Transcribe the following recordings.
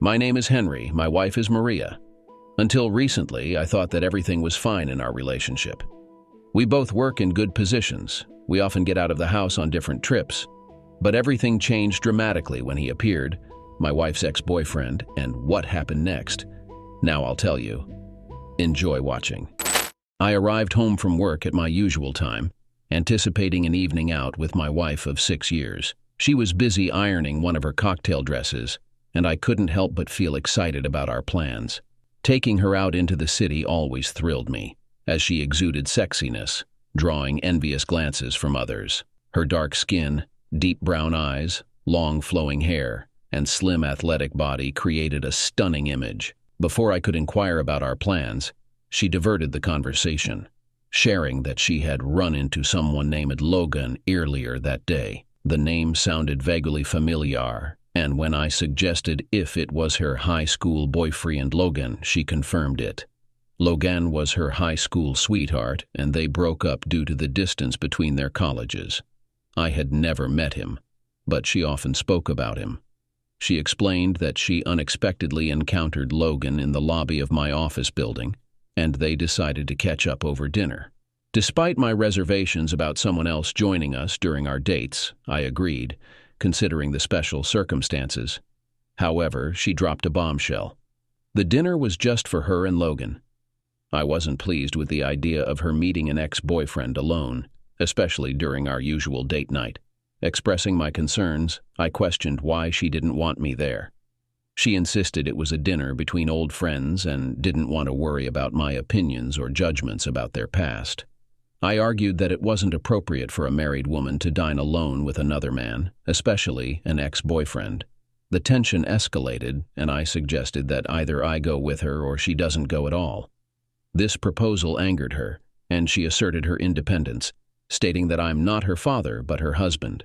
My name is Henry, my wife is Maria. Until recently, I thought that everything was fine in our relationship. We both work in good positions. We often get out of the house on different trips. But everything changed dramatically when he appeared, my wife's ex-boyfriend, and what happened next? Now I'll tell you. Enjoy watching. I arrived home from work at my usual time, anticipating an evening out with my wife of 6 years. She was busy ironing one of her cocktail dresses, and I couldn't help but feel excited about our plans. Taking her out into the city always thrilled me, as she exuded sexiness, drawing envious glances from others. Her dark skin, deep brown eyes, long flowing hair, and slim athletic body created a stunning image. Before I could inquire about our plans, she diverted the conversation, sharing that she had run into someone named Logan earlier that day. The name sounded vaguely familiar, and when I suggested if it was her high school boyfriend Logan, she confirmed it. Logan was her high school sweetheart, and they broke up due to the distance between their colleges. I had never met him, but she often spoke about him. She explained that she unexpectedly encountered Logan in the lobby of my office building, and they decided to catch up over dinner. Despite my reservations about someone else joining us during our dates, I agreed, considering the special circumstances. However, she dropped a bombshell. The dinner was just for her and Logan. I wasn't pleased with the idea of her meeting an ex-boyfriend alone, especially during our usual date night. Expressing my concerns, I questioned why she didn't want me there. She insisted it was a dinner between old friends and didn't want to worry about my opinions or judgments about their past. I argued that it wasn't appropriate for a married woman to dine alone with another man, especially an ex-boyfriend. The tension escalated, and I suggested that either I go with her or she doesn't go at all. This proposal angered her, and she asserted her independence, stating that I'm not her father but her husband.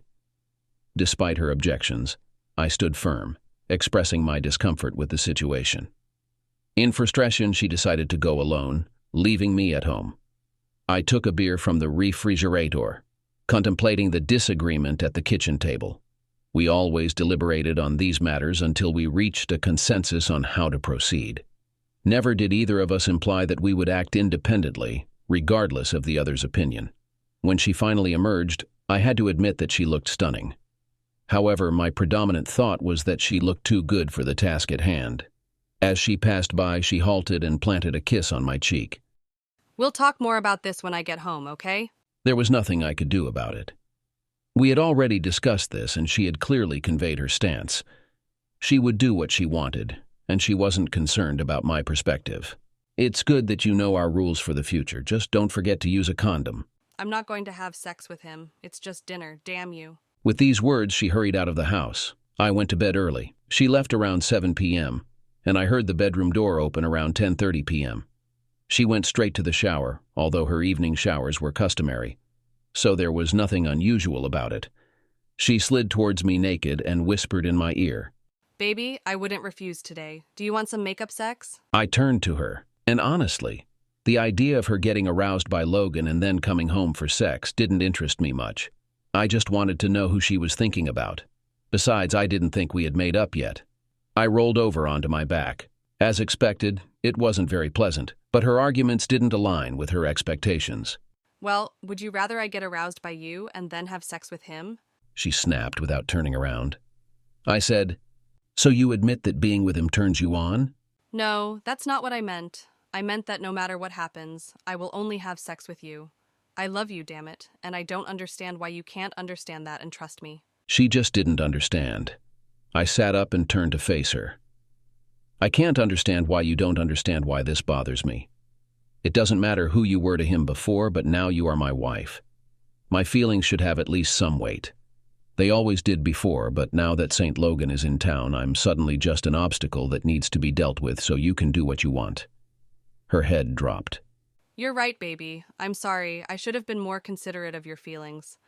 Despite her objections, I stood firm, expressing my discomfort with the situation. In frustration, she decided to go alone, leaving me at home. I took a beer from the refrigerator, contemplating the disagreement at the kitchen table. We always deliberated on these matters until we reached a consensus on how to proceed. Never did either of us imply that we would act independently, regardless of the other's opinion. When she finally emerged, I had to admit that she looked stunning. However, my predominant thought was that she looked too good for the task at hand. As she passed by, she halted and planted a kiss on my cheek. We'll talk more about this when I get home, okay? There was nothing I could do about it. We had already discussed this, and she had clearly conveyed her stance. She would do what she wanted, and she wasn't concerned about my perspective. It's good that you know our rules for the future. Just don't forget to use a condom. I'm not going to have sex with him. It's just dinner, damn you. With these words, she hurried out of the house. I went to bed early. She left around 7 p.m., and I heard the bedroom door open around 10:30 p.m. She went straight to the shower, although her evening showers were customary, so there was nothing unusual about it. She slid towards me naked and whispered in my ear. Baby, I wouldn't refuse today. Do you want some makeup sex? I turned to her, and honestly, the idea of her getting aroused by Logan and then coming home for sex didn't interest me much. I just wanted to know who she was thinking about. Besides, I didn't think we had made up yet. I rolled over onto my back. As expected, it wasn't very pleasant, but her arguments didn't align with her expectations. Well, would you rather I get aroused by you and then have sex with him? She snapped without turning around. I said, "So you admit that being with him turns you on?" No, that's not what I meant. I meant that no matter what happens, I will only have sex with you. I love you, damn it, and I don't understand why you can't understand that and trust me. She just didn't understand. I sat up and turned to face her. I can't understand why you don't understand why this bothers me. It doesn't matter who you were to him before, but now you are my wife. My feelings should have at least some weight. They always did before, but now that St. Logan is in town, I'm suddenly just an obstacle that needs to be dealt with so you can do what you want. Her head dropped. You're right, baby. I'm sorry. I should have been more considerate of your feelings.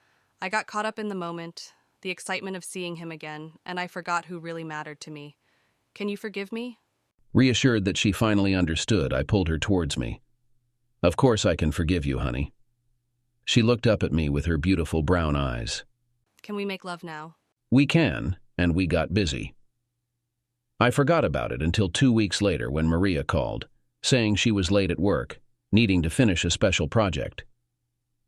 I got caught up in the moment, the excitement of seeing him again, and I forgot who really mattered to me. Can you forgive me? Reassured that she finally understood, I pulled her towards me. Of course I can forgive you, honey. She looked up at me with her beautiful brown eyes. Can we make love now? We can, and we got busy. I forgot about it until 2 weeks later when Maria called, saying she was late at work, needing to finish a special project.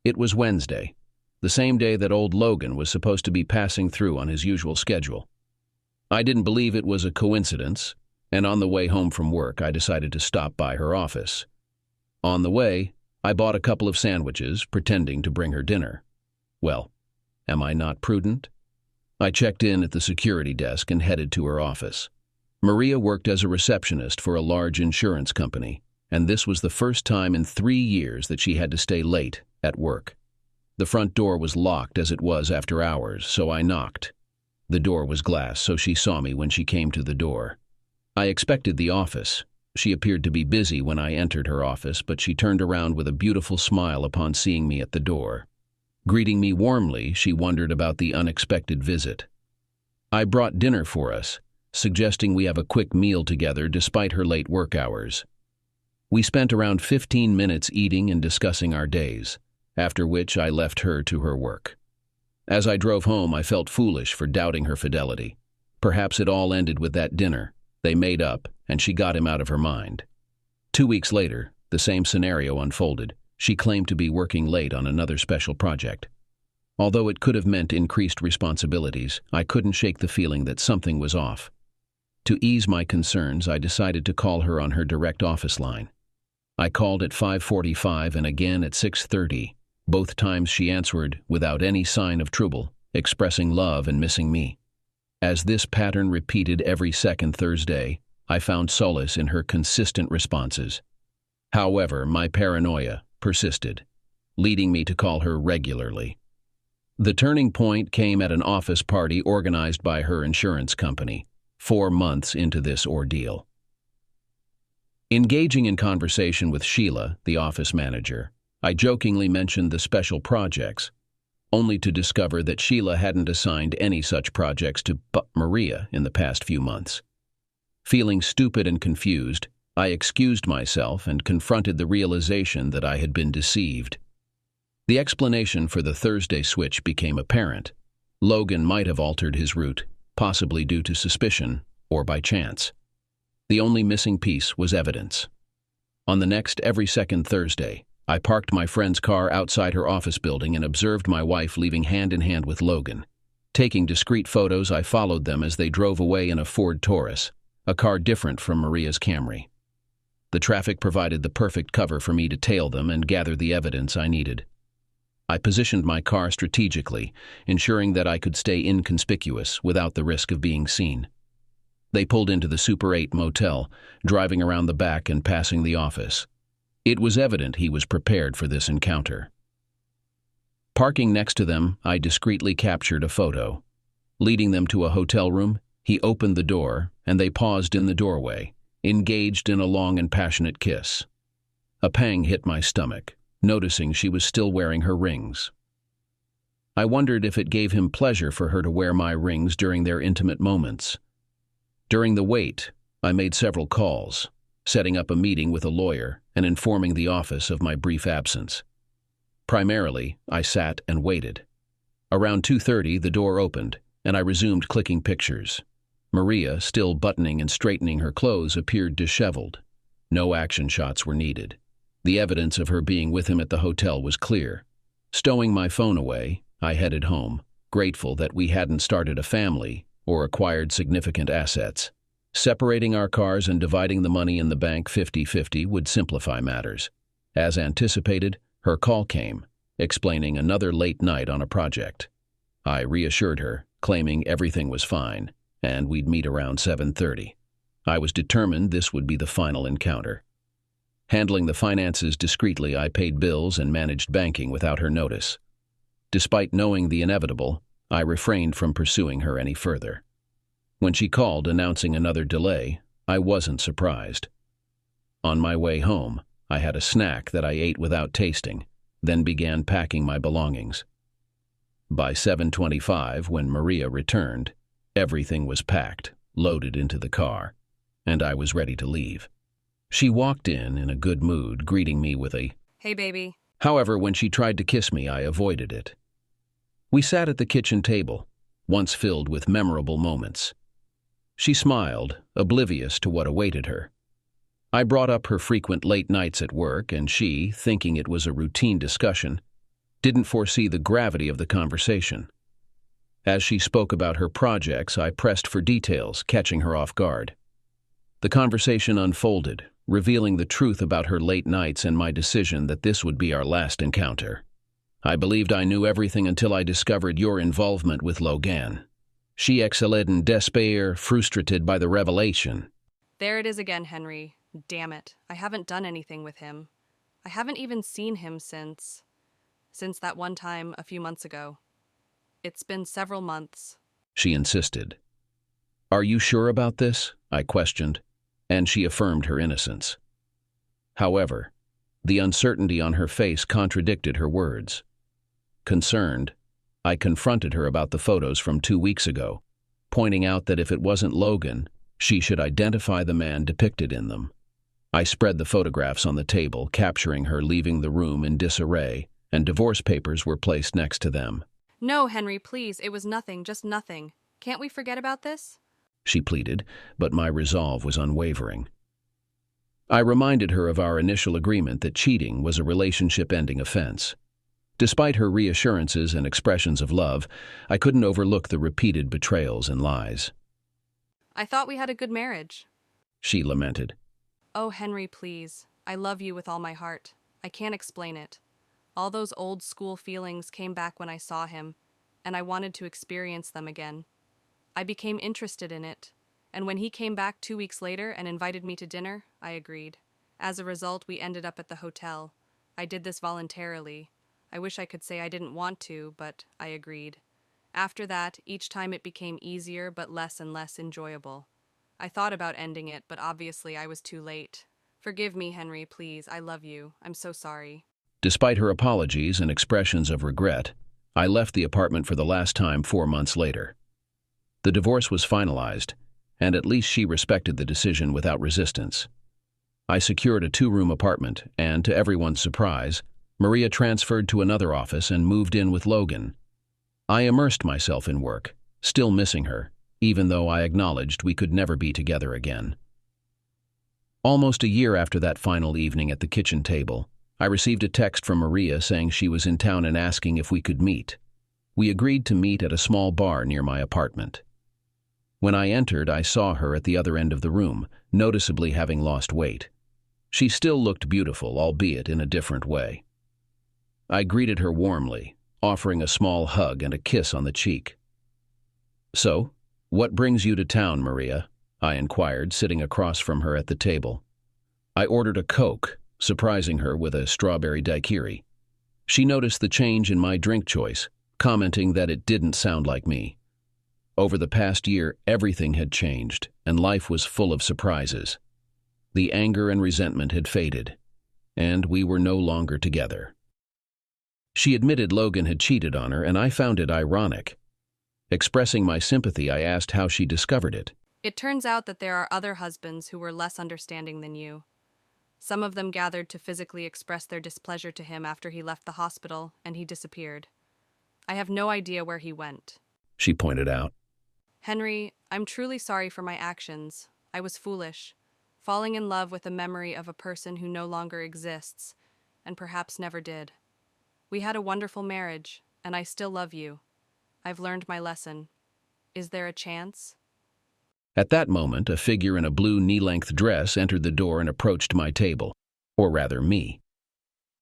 It was Wednesday, the same day that old Logan was supposed to be passing through on his usual schedule. I didn't believe it was a coincidence, and on the way home from work I decided to stop by her office. On the way, I bought a couple of sandwiches, pretending to bring her dinner. Well, am I not prudent? I checked in at the security desk and headed to her office. Maria worked as a receptionist for a large insurance company, and this was the first time in 3 years that she had to stay late at work. The front door was locked as it was after hours, so I knocked. The door was glass, so she saw me when she came to the door. I expected the office. She appeared to be busy when I entered her office, but she turned around with a beautiful smile upon seeing me at the door. Greeting me warmly, she wondered about the unexpected visit. I brought dinner for us, suggesting we have a quick meal together despite her late work hours. We spent around 15 minutes eating and discussing our days, after which I left her to her work. As I drove home, I felt foolish for doubting her fidelity. Perhaps it all ended with that dinner. They made up, and she got him out of her mind. 2 weeks later, the same scenario unfolded. She claimed to be working late on another special project. Although it could have meant increased responsibilities, I couldn't shake the feeling that something was off. To ease my concerns, I decided to call her on her direct office line. I called at 5:45 and again at 6:30. Both times she answered without any sign of trouble, expressing love and missing me. As this pattern repeated every second Thursday, I found solace in her consistent responses. However, my paranoia persisted, leading me to call her regularly. The turning point came at an office party organized by her insurance company, 4 months into this ordeal. Engaging in conversation with Sheila, the office manager, I jokingly mentioned the special projects, only to discover that Sheila hadn't assigned any such projects to Maria in the past few months. Feeling stupid and confused, I excused myself and confronted the realization that I had been deceived. The explanation for the Thursday switch became apparent. Logan might have altered his route, possibly due to suspicion or by chance. The only missing piece was evidence. On the next every second Thursday, I parked my friend's car outside her office building and observed my wife leaving hand in hand with Logan. Taking discreet photos, I followed them as they drove away in a Ford Taurus, a car different from Maria's Camry. The traffic provided the perfect cover for me to tail them and gather the evidence I needed. I positioned my car strategically, ensuring that I could stay inconspicuous without the risk of being seen. They pulled into the Super 8 motel, driving around the back and passing the office. It was evident he was prepared for this encounter. Parking next to them, I discreetly captured a photo. Leading them to a hotel room, he opened the door, and they paused in the doorway, engaged in a long and passionate kiss. A pang hit my stomach, noticing she was still wearing her rings. I wondered if it gave him pleasure for her to wear my rings during their intimate moments. During the wait, I made several calls, setting up a meeting with a lawyer and informing the office of my brief absence. Primarily, I sat and waited. Around 2:30, the door opened, and I resumed clicking pictures. Maria, still buttoning and straightening her clothes, appeared disheveled. No action shots were needed. The evidence of her being with him at the hotel was clear. Stowing my phone away, I headed home, grateful that we hadn't started a family or acquired significant assets. Separating our cars and dividing the money in the bank 50-50 would simplify matters. As anticipated, her call came, explaining another late night on a project. I reassured her, claiming everything was fine, and we'd meet around 7:30. I was determined this would be the final encounter. Handling the finances discreetly, I paid bills and managed banking without her notice. Despite knowing the inevitable, I refrained from pursuing her any further. When she called announcing another delay, I wasn't surprised. On my way home, I had a snack that I ate without tasting, then began packing my belongings. By 7:25, when Maria returned, everything was packed, loaded into the car, and I was ready to leave. She walked in a good mood, greeting me with a, "Hey, baby." However, when she tried to kiss me, I avoided it. We sat at the kitchen table, once filled with memorable moments. She smiled, oblivious to what awaited her. I brought up her frequent late nights at work, and she, thinking it was a routine discussion, didn't foresee the gravity of the conversation. As she spoke about her projects, I pressed for details, catching her off guard. The conversation unfolded, revealing the truth about her late nights and my decision that this would be our last encounter. I believed I knew everything until I discovered your involvement with Logan. She excelled in despair, frustrated by the revelation. There it is again, Henry. Damn it. I haven't done anything with him. I haven't even seen him since that one time a few months ago. It's been several months. She insisted. Are you sure about this? I questioned, and she affirmed her innocence. However, the uncertainty on her face contradicted her words. Concerned, I confronted her about the photos from 2 weeks ago, pointing out that if it wasn't Logan, she should identify the man depicted in them. I spread the photographs on the table, capturing her leaving the room in disarray, and divorce papers were placed next to them. No, Henry, please, it was nothing, just nothing. Can't we forget about this? She pleaded, but my resolve was unwavering. I reminded her of our initial agreement that cheating was a relationship-ending offense. Despite her reassurances and expressions of love, I couldn't overlook the repeated betrayals and lies. I thought we had a good marriage. She lamented. Oh, Henry, please. I love you with all my heart. I can't explain it. All those old school feelings came back when I saw him, and I wanted to experience them again. I became interested in it, and when he came back 2 weeks later and invited me to dinner, I agreed. As a result, we ended up at the hotel. I did this voluntarily. I wish I could say I didn't want to, but I agreed. After that, each time it became easier but less and less enjoyable. I thought about ending it, but obviously I was too late. Forgive me, Henry, please. I love you. I'm so sorry. Despite her apologies and expressions of regret, I left the apartment for the last time 4 months later. The divorce was finalized, and at least she respected the decision without resistance. I secured a 2-room apartment, and to everyone's surprise, Maria transferred to another office and moved in with Logan. I immersed myself in work, still missing her, even though I acknowledged we could never be together again. Almost a year after that final evening at the kitchen table, I received a text from Maria saying she was in town and asking if we could meet. We agreed to meet at a small bar near my apartment. When I entered, I saw her at the other end of the room, noticeably having lost weight. She still looked beautiful, albeit in a different way. I greeted her warmly, offering a small hug and a kiss on the cheek. So, what brings you to town, Maria? I inquired, sitting across from her at the table. I ordered a Coke, surprising her with a strawberry daiquiri. She noticed the change in my drink choice, commenting that it didn't sound like me. Over the past year, everything had changed, and life was full of surprises. The anger and resentment had faded, and we were no longer together. She admitted Logan had cheated on her, and I found it ironic. Expressing my sympathy, I asked how she discovered it. It turns out that there are other husbands who were less understanding than you. Some of them gathered to physically express their displeasure to him after he left the hospital, and he disappeared. I have no idea where he went. She pointed out. Henry, I'm truly sorry for my actions. I was foolish, falling in love with the memory of a person who no longer exists, and perhaps never did. We had a wonderful marriage, and I still love you. I've learned my lesson. Is there a chance? At that moment, a figure in a blue knee-length dress entered the door and approached my table, or rather me.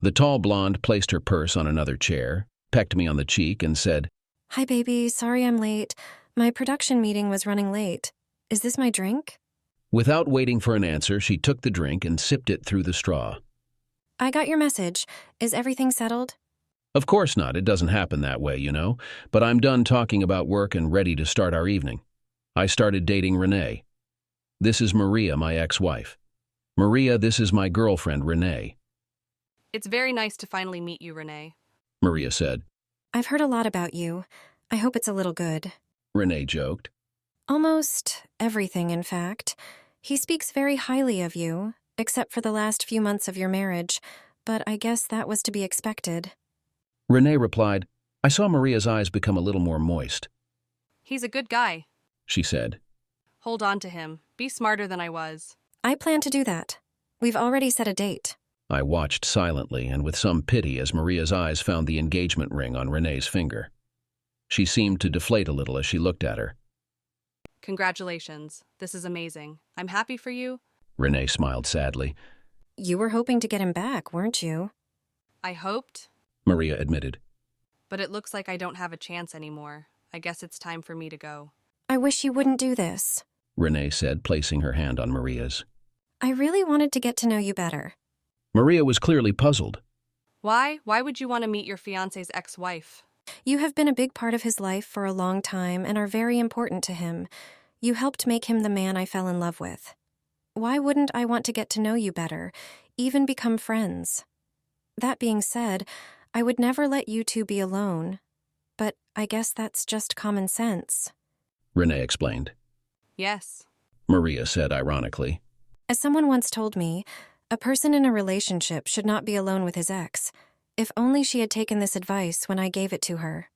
The tall blonde placed her purse on another chair, pecked me on the cheek, and said, "Hi, baby. Sorry I'm late. My production meeting was running late. Is this my drink?" Without waiting for an answer, she took the drink and sipped it through the straw. "I got your message. Is everything settled?" Of course not, it doesn't happen that way, you know, but I'm done talking about work and ready to start our evening. I started dating Renee. This is Maria, my ex-wife. Maria, this is my girlfriend, Renee. It's very nice to finally meet you, Renee. Maria said. "I've heard a lot about you. I hope it's a little good." Renee joked. "Almost everything, in fact. He speaks very highly of you, except for the last few months of your marriage, but I guess that was to be expected." Renee replied. I saw Maria's eyes become a little more moist. He's a good guy, she said. Hold on to him. Be smarter than I was. I plan to do that. We've already set a date. I watched silently and with some pity as Maria's eyes found the engagement ring on Renee's finger. She seemed to deflate a little as she looked at her. Congratulations. This is amazing. I'm happy for you. Renee smiled sadly. You were hoping to get him back, weren't you? I hoped, Maria admitted. but it looks like I don't have a chance anymore. I guess it's time for me to go. I wish you wouldn't do this. Renee said, placing her hand on Maria's. I really wanted to get to know you better. Maria was clearly puzzled. Why? Why would you want to meet your fiancé's ex-wife? You have been a big part of his life for a long time and are very important to him. You helped make him the man I fell in love with. Why wouldn't I want to get to know you better, even become friends? That being said, I would never let you two be alone. But I guess that's just common sense. Renee explained. Yes. Maria said ironically. As someone once told me, a person in a relationship should not be alone with his ex. If only she had taken this advice when I gave it to her.